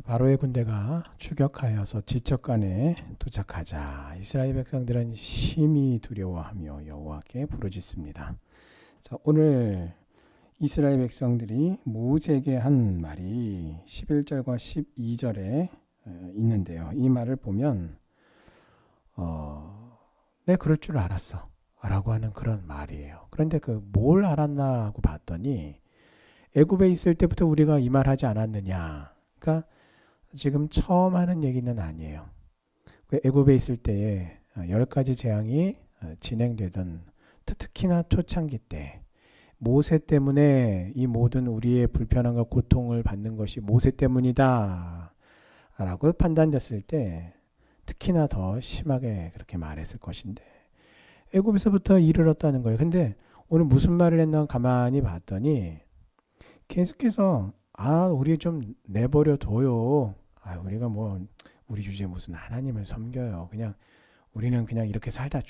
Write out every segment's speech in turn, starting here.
바로의 군대가 추격하여서 지척간에 도착하자 이스라엘 백성들은 심히 두려워하며 여호와께 부르짖습니다. 자, 오늘 이스라엘 백성들이 모세에게 한 말이 11절과 12절에 있는데요. 이 말을 보면 내 그럴 줄 알았어 라고 하는 그런 말이에요. 그런데 그 뭘 알았나 하고 봤더니 애굽에 있을 때부터 우리가 이 말 하지 않았느냐. 그러니까 지금 처음 하는 얘기는 아니에요. 애굽에 있을 때에 10가지 재앙이 진행되던 특히나 초창기 때 모세 때문에 이 모든 우리의 불편함과 고통을 받는 것이 모세 때문이다 라고 판단됐을 때 특히나 더 심하게 그렇게 말했을 것인데 애굽에서부터 이르렀다는 거예요. 근데 오늘 무슨 말을 했나 가만히 봤더니 계속해서 우리 좀 내버려 둬요. 우리가 뭐 우리 주제에 무슨 하나님을 섬겨요. 그냥 우리는 그냥 이렇게 살다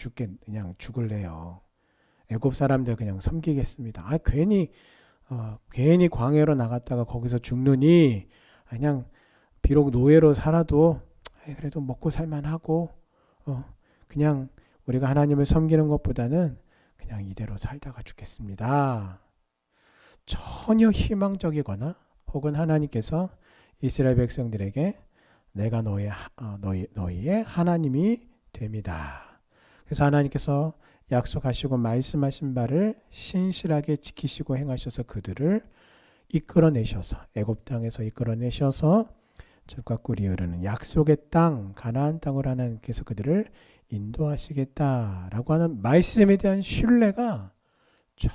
그냥 죽을래요. 애굽 사람들 그냥 섬기겠습니다. 괜히 광야로 나갔다가 거기서 죽느니 그냥 비록 노예로 살아도 그래도 먹고 살만하고 그냥 우리가 하나님을 섬기는 것보다는 그냥 이대로 살다가 죽겠습니다. 전혀 희망적이거나 혹은 하나님께서 이스라엘 백성들에게 내가 너희의 하나님이 됩니다. 그래서 하나님께서 약속하시고 말씀하신 바를 신실하게 지키시고 행하셔서 그들을 이끌어내셔서 애굽 땅에서 이끌어내셔서 젖과 꿀이 흐르는 약속의 땅 가나안 땅으로 하나님께서 그들을 인도하시겠다라고 하는 말씀에 대한 신뢰가 전혀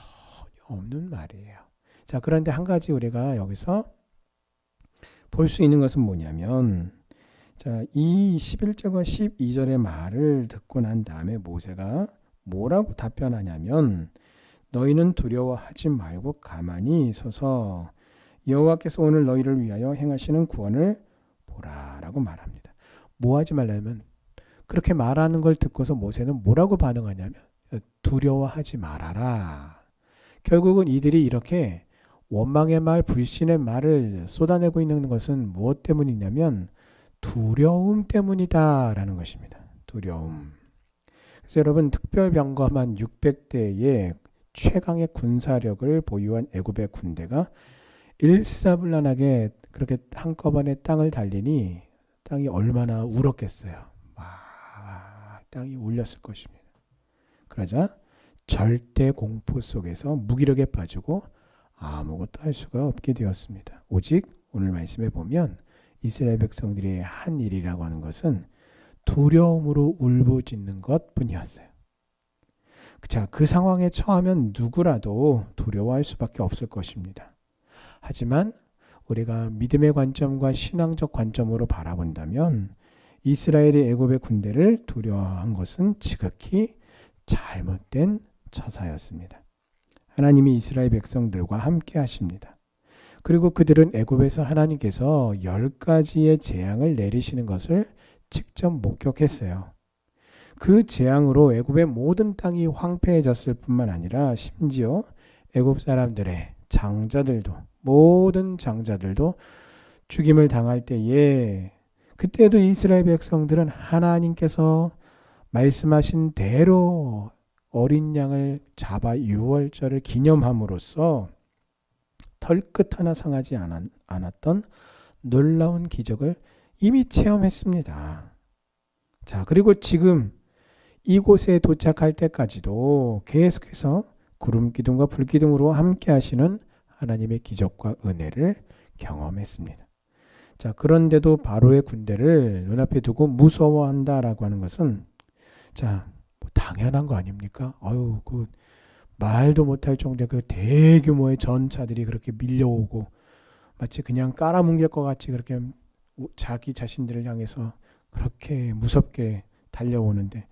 없는 말이에요. 자, 그런데 한 가지 우리가 여기서 볼 수 있는 것은 뭐냐면 이 11절과 12절의 말을 듣고 난 다음에 모세가 뭐라고 답변하냐면 너희는 두려워하지 말고 가만히 서서 여호와께서 오늘 너희를 위하여 행하시는 구원을 보라라고 말합니다. 뭐 하지 말라면 그렇게 말하는 걸 듣고서 모세는 뭐라고 반응하냐면 두려워하지 말아라. 결국은 이들이 이렇게 원망의 말, 불신의 말을 쏟아내고 있는 것은 무엇 때문이냐면 두려움 때문이다라는 것입니다. 두려움. 그래서 여러분 특별병검한 600대의 최강의 군사력을 보유한 애굽의 군대가 일사불란하게 그렇게 한꺼번에 땅을 달리니 땅이 얼마나 울었겠어요. 땅이 울렸을 것입니다. 그러자 절대 공포 속에서 무기력에 빠지고 아무것도 할 수가 없게 되었습니다. 오직 오늘 말씀에 보면 이스라엘 백성들이 한 일이라고 하는 것은 두려움으로 울부짖는 것뿐이었어요. 자, 그 상황에 처하면 누구라도 두려워할 수밖에 없을 것입니다. 하지만 우리가 믿음의 관점과 신앙적 관점으로 바라본다면 이스라엘이 애굽의 군대를 두려워한 것은 지극히 잘못된 처사였습니다. 하나님이 이스라엘 백성들과 함께 하십니다. 그리고 그들은 애굽에서 하나님께서 10가지의 재앙을 내리시는 것을 직접 목격했어요. 그 재앙으로 애굽의 모든 땅이 황폐해졌을 뿐만 아니라 심지어 애굽 사람들의 장자들도 모든 장자들도 죽임을 당할 때에 그때도 이스라엘 백성들은 하나님께서 말씀하신 대로 어린 양을 잡아 유월절을 기념함으로써 털끝 하나 상하지 않았던 놀라운 기적을 이미 체험했습니다. 자, 그리고 지금 이곳에 도착할 때까지도 계속해서 구름 기둥과 불 기둥으로 함께 하시는 하나님의 기적과 은혜를 경험했습니다. 자, 그런데도 바로의 군대를 눈앞에 두고 무서워한다라고 하는 것은 당연한 거 아닙니까? 그 말도 못할 정도의 그 대규모의 전차들이 그렇게 밀려오고 마치 그냥 깔아뭉갤 것 같이 그렇게 자기 자신들을 향해서 그렇게 무섭게 달려오는데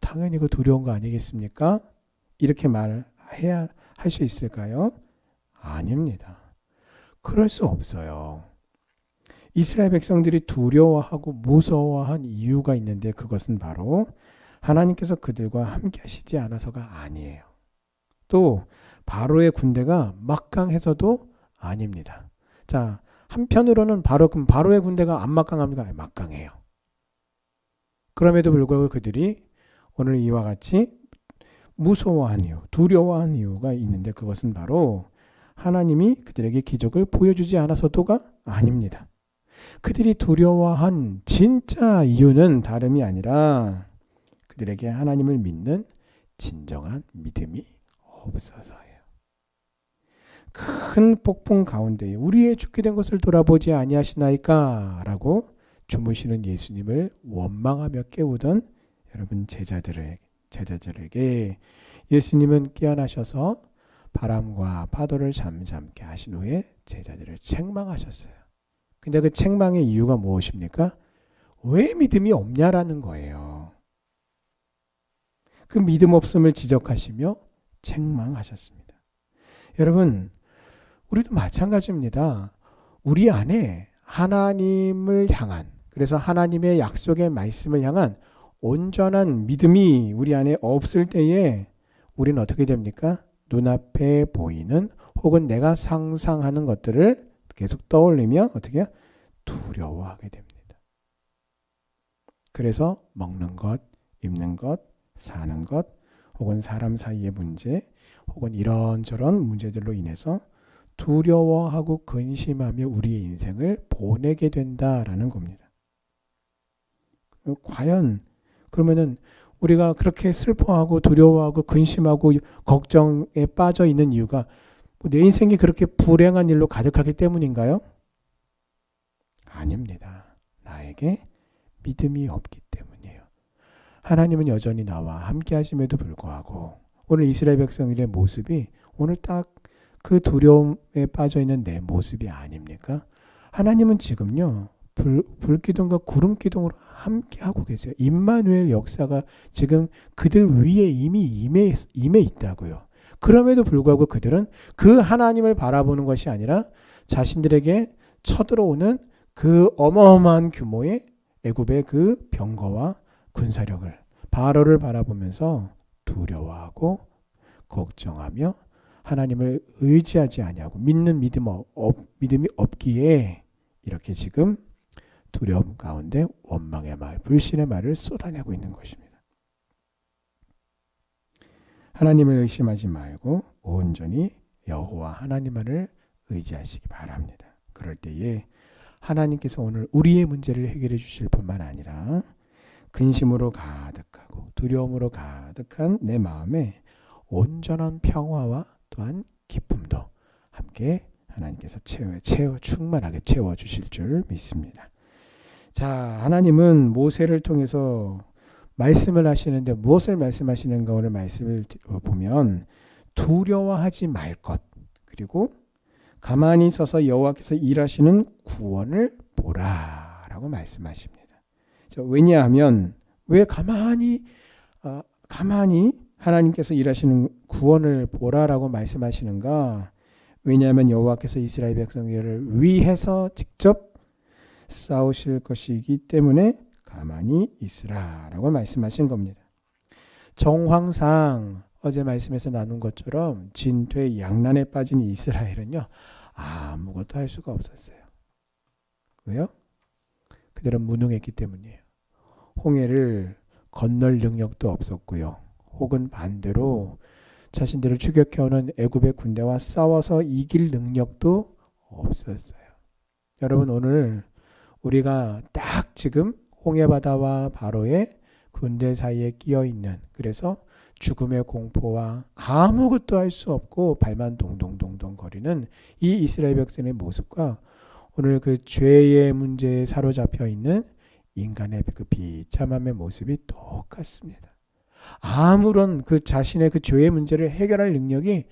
당연히 그 두려운 거 아니겠습니까? 이렇게 말해야 할 수 있을까요? 아닙니다. 그럴 수 없어요. 이스라엘 백성들이 두려워하고 무서워한 이유가 있는데 그것은 바로 하나님께서 그들과 함께 하시지 않아서가 아니에요. 또 바로의 군대가 막강해서도 아닙니다. 자, 한편으로는 그럼 바로의 군대가 안 막강합니까? 막강해요. 그럼에도 불구하고 그들이 오늘 이와 같이 무서워한 이유, 두려워한 이유가 있는데 그것은 바로 하나님이 그들에게 기적을 보여주지 않아서도가 아닙니다. 그들이 두려워한 진짜 이유는 다름이 아니라 그들에게 하나님을 믿는 진정한 믿음이 없어서예요. 큰 폭풍 가운데 우리의 죽게 된 것을 돌아보지 아니하시나이까 라고 주무시는 예수님을 원망하며 깨우던 여러분 제자들에게 예수님은 깨어나셔서 바람과 파도를 잠잠케 하신 후에 제자들을 책망하셨어요. 근데 그 책망의 이유가 무엇입니까? 왜 믿음이 없냐라는 거예요. 그 믿음 없음을 지적하시며 책망하셨습니다. 여러분, 우리도 마찬가지입니다. 우리 안에 하나님을 향한, 그래서 하나님의 약속의 말씀을 향한 온전한 믿음이 우리 안에 없을 때에 우리는 어떻게 됩니까? 눈앞에 보이는 혹은 내가 상상하는 것들을 계속 떠올리며 어떻게 해요? 두려워하게 됩니다. 그래서 먹는 것, 입는 것, 사는 것, 혹은 사람 사이의 문제, 혹은 이런저런 문제들로 인해서 두려워하고 근심하며 우리의 인생을 보내게 된다라는 겁니다. 과연 그러면은 우리가 그렇게 슬퍼하고 두려워하고 근심하고 걱정에 빠져 있는 이유가 내 인생이 그렇게 불행한 일로 가득하기 때문인가요? 아닙니다. 나에게 믿음이 없기 때문이에요. 하나님은 여전히 나와 함께 하심에도 불구하고 오늘 이스라엘 백성들의 모습이 오늘 딱 그 두려움에 빠져 있는 내 모습이 아닙니까? 하나님은 지금요. 불기둥과 구름기둥으로 함께 하고 계세요. 임마누엘 역사가 지금 그들 위에 이미 임해 있다고요. 그럼에도 불구하고 그들은 그 하나님을 바라보는 것이 아니라 자신들에게 쳐들어오는 그 어마어마한 규모의 애굽의 그 병거와 군사력을 바로를 바라보면서 두려워하고 걱정하며 하나님을 의지하지 아니하고 믿는 믿음이 없기에 이렇게 지금 두려움 가운데 원망의 말, 불신의 말을 쏟아내고 있는 것입니다. 하나님을 의심하지 말고 온전히 여호와 하나님만을 의지하시기 바랍니다. 그럴 때에 하나님께서 오늘 우리의 문제를 해결해 주실 뿐만 아니라 근심으로 가득하고 두려움으로 가득한 내 마음에 온전한 평화와 또한 기쁨도 함께 하나님께서 충만하게 채워주실 줄 믿습니다. 자, 하나님은 모세를 통해서 말씀을 하시는데 무엇을 말씀하시는가 오늘 말씀을 보면 두려워하지 말 것, 그리고 가만히 서서 여호와께서 일하시는 구원을 보라라고 말씀하십니다. 왜냐하면 왜 가만히 하나님께서 일하시는 구원을 보라라고 말씀하시는가? 왜냐하면 여호와께서 이스라엘 백성들을 위해서 직접 싸우실 것이기 때문에 가만히 있으라라고 말씀하신 겁니다. 정황상 어제 말씀에서 나눈 것처럼 진퇴양난에 빠진 이스라엘은요. 아무것도 할 수가 없었어요. 왜요? 그들은 무능했기 때문이에요. 홍해를 건널 능력도 없었고요. 혹은 반대로 자신들을 추격해오는 애굽의 군대와 싸워서 이길 능력도 없었어요. 여러분 오늘 우리가 딱 지금 홍해바다와 바로의 군대 사이에 끼어 있는, 그래서 죽음의 공포와 아무것도 할 수 없고 발만 동동동동 거리는 이 이스라엘 백성의 모습과 오늘 그 죄의 문제에 사로잡혀 있는 인간의 그 비참함의 모습이 똑같습니다. 아무런 그 자신의 그 죄의 문제를 해결할 능력이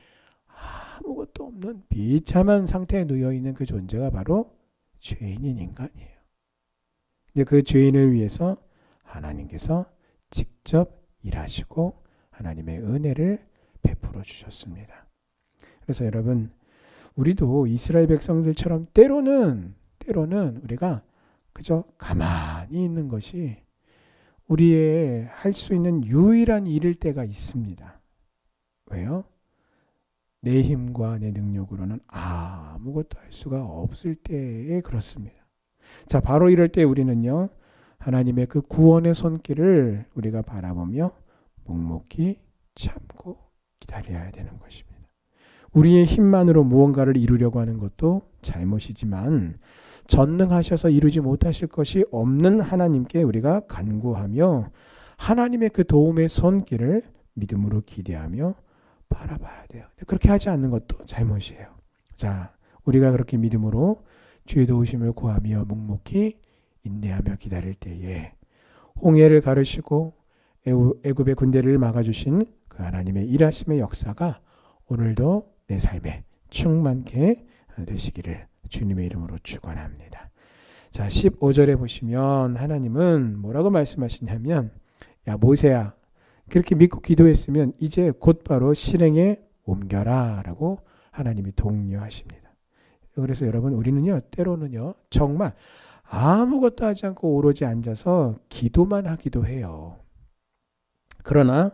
아무것도 없는 비참한 상태에 놓여 있는 그 존재가 바로 죄인인 인간이에요. 근데 그 죄인을 위해서 하나님께서 직접 일하시고 하나님의 은혜를 베풀어 주셨습니다. 그래서 여러분 우리도 이스라엘 백성들처럼 때로는 우리가 그저 가만히 있는 것이 우리의 할 수 있는 유일한 일일 때가 있습니다. 왜요? 내 힘과 내 능력으로는 아무것도 할 수가 없을 때에 그렇습니다. 자, 바로 이럴 때 우리는요, 하나님의 그 구원의 손길을 우리가 바라보며 묵묵히 참고 기다려야 되는 것입니다. 우리의 힘만으로 무언가를 이루려고 하는 것도 잘못이지만 전능하셔서 이루지 못하실 것이 없는 하나님께 우리가 간구하며 하나님의 그 도움의 손길을 믿음으로 기대하며 바라봐야 돼요. 그렇게 하지 않는 것도 잘못이에요. 자, 우리가 그렇게 믿음으로 주의 도우심을 구하며 묵묵히 인내하며 기다릴 때에 홍해를 가르시고 애굽의 군대를 막아주신 그 하나님의 일하심의 역사가 오늘도 내 삶에 충만케 되시기를 주님의 이름으로 축원합니다. 자, 15절에 보시면 하나님은 뭐라고 말씀하시냐면, 야 모세야, 그렇게 믿고 기도했으면 이제 곧바로 실행에 옮겨라 라고 하나님이 독려하십니다. 그래서 여러분, 우리는요 때로는요 정말 아무것도 하지 않고 오로지 앉아서 기도만 하기도 해요. 그러나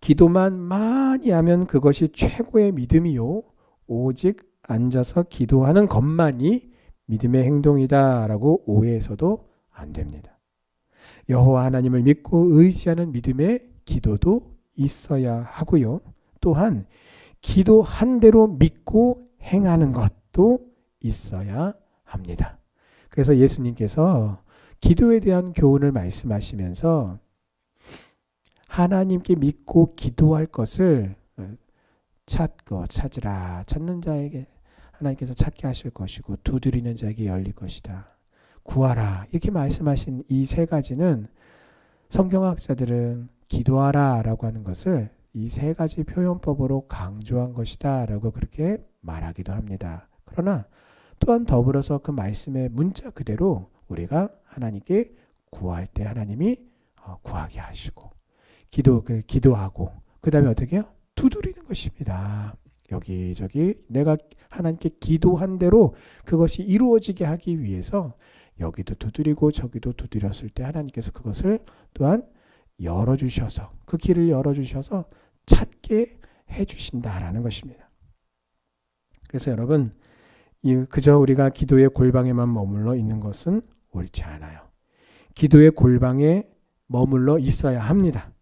기도만 많이 하면 그것이 최고의 믿음이요, 오직 앉아서 기도하는 것만이 믿음의 행동이다라고 오해해서도 안 됩니다. 여호와 하나님을 믿고 의지하는 믿음의 기도도 있어야 하고요. 또한 기도한 대로 믿고 행하는 것도 있어야 합니다. 그래서 예수님께서 기도에 대한 교훈을 말씀하시면서 하나님께 믿고 기도할 것을 찾으라. 찾는 자에게 하나님께서 찾게 하실 것이고 두드리는 자에게 열릴 것이다. 구하라. 이렇게 말씀하신 이 세 가지는 성경학자들은 기도하라 라고 하는 것을 이 세 가지 표현법으로 강조한 것이다 라고 그렇게 말하기도 합니다. 그러나 또한 더불어서 그 말씀의 문자 그대로 우리가 하나님께 구할 때 하나님이 구하게 하시고 기도하고 그 다음에 어떻게 해요? 두드리는 것입니다. 여기저기 내가 하나님께 기도한 대로 그것이 이루어지게 하기 위해서 여기도 두드리고 저기도 두드렸을 때 하나님께서 그것을 또한 열어주셔서 그 길을 열어주셔서 찾게 해주신다라는 것입니다. 그래서 여러분, 그저 우리가 기도의 골방에만 머물러 있는 것은 옳지 않아요. 기도의 골방에 머물러 있어야 합니다.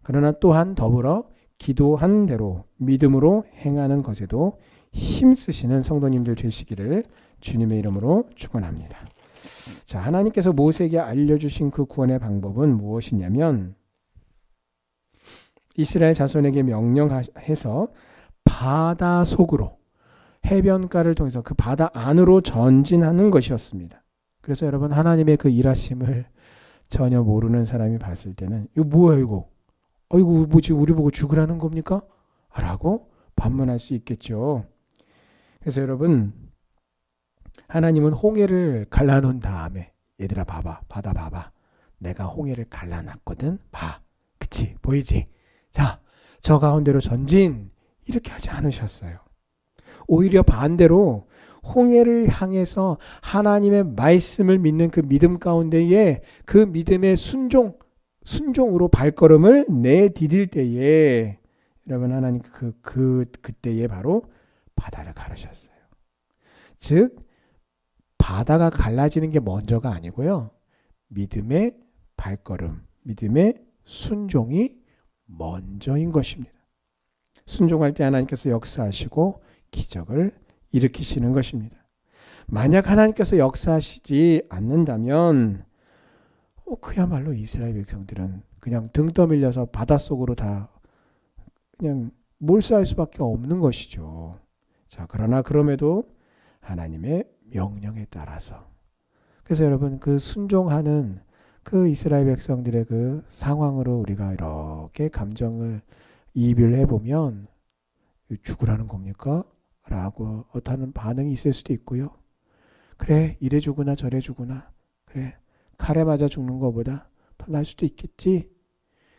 그러나 또한 더불어 기도한 대로 믿음으로 행하는 것에도 힘쓰시는 성도님들 되시기를 주님의 이름으로 축원합니다. 자, 하나님께서 모세에게 알려주신 그 구원의 방법은 무엇이냐면 이스라엘 자손에게 명령해서 바다 속으로 해변가를 통해서 그 바다 안으로 전진하는 것이었습니다. 그래서 여러분, 하나님의 그 일하심을 전혀 모르는 사람이 봤을 때는 이거 뭐야 이거? 이거 뭐 지금 우리 보고 죽으라는 겁니까? 라고 반문할 수 있겠죠. 그래서 여러분, 하나님은 홍해를 갈라놓은 다음에 얘들아 봐봐, 바다 봐봐, 내가 홍해를 갈라놨거든, 봐, 그치 보이지? 자, 저 가운데로 전진, 이렇게 하지 않으셨어요. 오히려 반대로 홍해를 향해서 하나님의 말씀을 믿는 그 믿음 가운데에 그 믿음의 순종으로 발걸음을 내디딜 때에 여러분, 하나님 그때에 바로 바다를 가르셨어요. 즉 바다가 갈라지는 게 먼저가 아니고요, 믿음의 발걸음, 믿음의 순종이 먼저인 것입니다. 순종할 때 하나님께서 역사하시고 기적을 일으키시는 것입니다. 만약 하나님께서 역사하시지 않는다면 그야말로 이스라엘 백성들은 그냥 등 떠밀려서 바닷속으로 다 그냥 몰수할 수밖에 없는 것이죠. 자, 그러나 그럼에도 하나님의 명령에 따라서, 그래서 여러분, 그 순종하는 그 이스라엘 백성들의 그 상황으로 우리가 이렇게 감정을 이입을 해보면 죽으라는 겁니까? 라고 어떠한 반응이 있을 수도 있고요. 그래, 이래 주구나 저래 주구나, 그래 칼에 맞아 죽는 것보다 더 나을 수도 있겠지.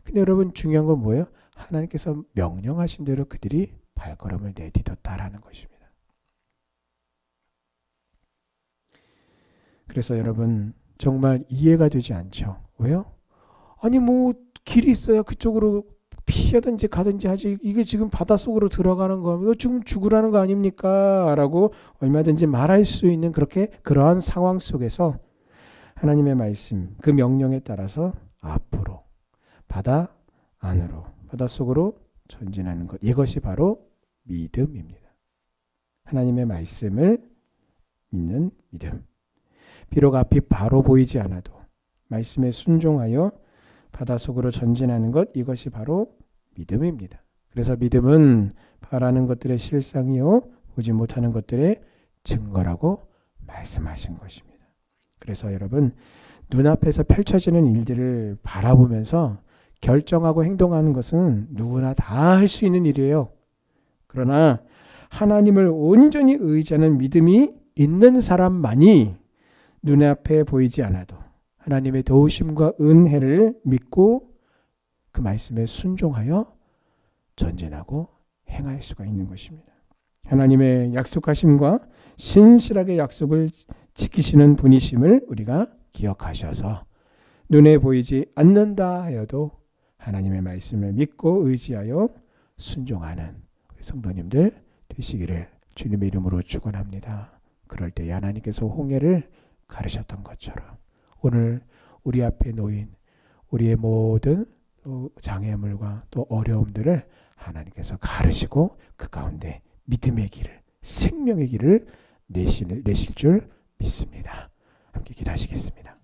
근데 여러분, 중요한 건 뭐예요? 하나님께서 명령하신 대로 그들이 발걸음을 내딛었다라는 것입니다. 그래서 여러분, 정말 이해가 되지 않죠. 왜요? 아니 뭐 길이 있어야 그쪽으로 피하든지 가든지 하지 이게 지금 바닷속으로 들어가는 거 이거 지금 죽으라는 거 아닙니까? 라고 얼마든지 말할 수 있는 그러한 상황 속에서 하나님의 말씀 그 명령에 따라서 앞으로 바다 안으로 바닷속으로 전진하는 것 이것이 바로 믿음입니다. 하나님의 말씀을 믿는 믿음. 비록 앞이 바로 보이지 않아도 말씀에 순종하여 바닷속으로 전진하는 것 이것이 바로 믿음입니다. 그래서 믿음은 바라는 것들의 실상이요 보지 못하는 것들의 증거라고 말씀하신 것입니다. 그래서 여러분 눈앞에서 펼쳐지는 일들을 바라보면서 결정하고 행동하는 것은 누구나 다 할 수 있는 일이에요. 그러나 하나님을 온전히 의지하는 믿음이 있는 사람만이 눈앞에 보이지 않아도 하나님의 도우심과 은혜를 믿고 그 말씀에 순종하여 전진하고 행할 수가 있는 것입니다. 하나님의 약속하심과 신실하게 약속을 지키시는 분이심을 우리가 기억하셔서 눈에 보이지 않는다 하여도 하나님의 말씀을 믿고 의지하여 순종하는 우리 성도님들 되시기를 주님의 이름으로 축원합니다. 그럴 때 하나님께서 홍해를 가르셨던 것처럼 오늘 우리 앞에 놓인 우리의 모든 장애물과 또 어려움들을 하나님께서 가르시고 그 가운데 믿음의 길을 생명의 길을 내실 줄 믿습니다. 함께 기도하시겠습니다.